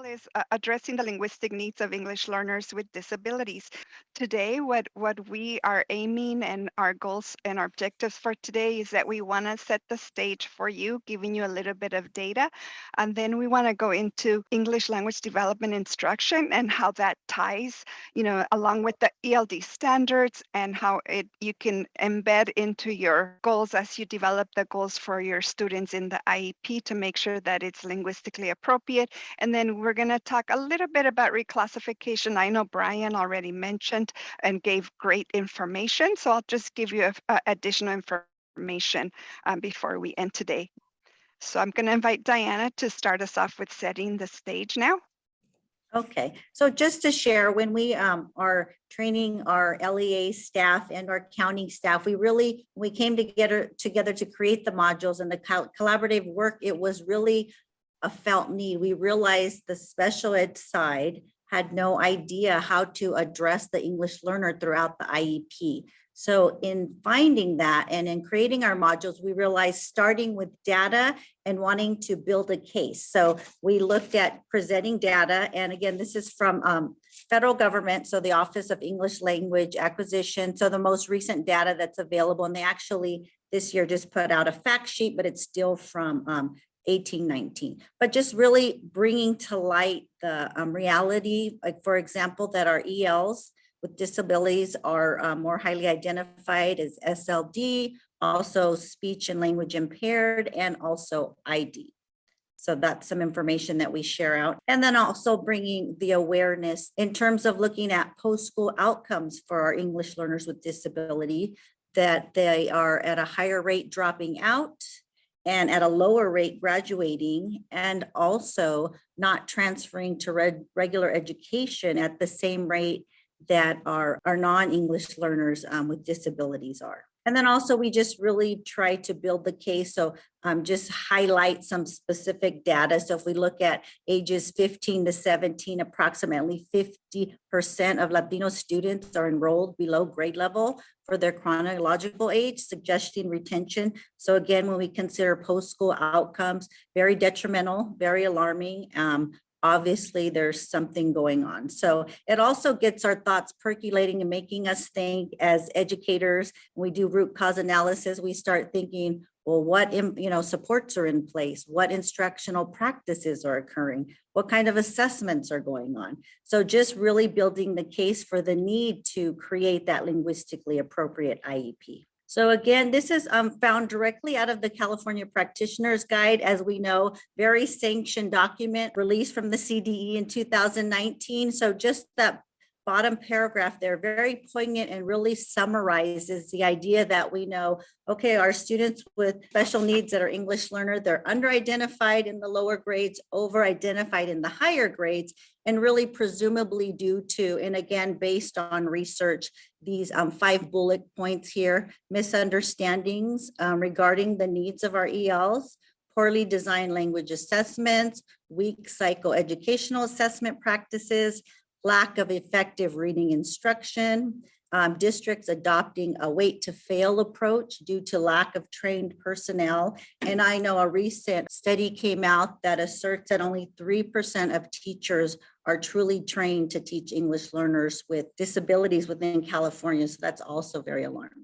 title is Addressing the Linguistic Needs of English Learners with Disabilities. Today, what we are aiming and our goals and our objectives for today is that we want to set the stage for you, giving you a little bit of data. And then we want to go into English language development instruction and how that ties, along with the ELD standards and how you can embed into your goals as you develop the goals for your students in the IEP to make sure that it's linguistically appropriate. And then we're going to talk a little bit about reclassification. I know Brian already mentioned and gave great information, so I'll just give you additional information before we end today. So I'm going to invite Diana to start us off with setting the stage now. Okay, so just to share, when we are training our LEA staff and our counting staff, we came together to create the modules and the collaborative work. It was really a felt need. We realized the special ed side had no idea how to address the English learner throughout the IEP. So in finding that and in creating our modules, we realized starting with data and wanting to build a case. So we looked at presenting data. And again, this is from federal government. So the Office of English Language Acquisition. So the most recent data that's available. And they actually this year just put out a fact sheet, but it's still from 1819, but just really bringing to light the reality, like for example, that our ELs with disabilities are more highly identified as SLD, also speech and language impaired, and also ID. So that's some information that we share out. And then also bringing the awareness in terms of looking at post-school outcomes for our English learners with disability, that they are at a higher rate dropping out and at a lower rate graduating, and also not transferring to regular education at the same rate that our non-English learners with disabilities are. And then also we just really try to build the case. So just highlight some specific data. So if we look at ages 15 to 17, approximately 50% of Latino students are enrolled below grade level for their chronological age, suggesting retention. So again, when we consider post-school outcomes, very detrimental, very alarming. Obviously there's something going on. So it also gets our thoughts percolating and making us think as educators. When we do root cause analysis, we start thinking, well, what supports are in place? What instructional practices are occurring? What kind of assessments are going on? So just really building the case for the need to create that linguistically appropriate IEP. So again, this is found directly out of the California Practitioner's Guide. As we know, very sanctioned document released from the CDE in 2019. So just that bottom paragraph there, very poignant and really summarizes the idea that we know, okay, our students with special needs that are English learner, they're under-identified in the lower grades, over-identified in the higher grades, and really presumably due to, and again, based on research, these 5 bullet points here: misunderstandings regarding the needs of our ELs, poorly designed language assessments, weak psychoeducational assessment practices, lack of effective reading instruction, districts adopting a wait to fail approach due to lack of trained personnel. And I know a recent study came out that asserts that only 3% of teachers are truly trained to teach English learners with disabilities within California. So that's also very alarming.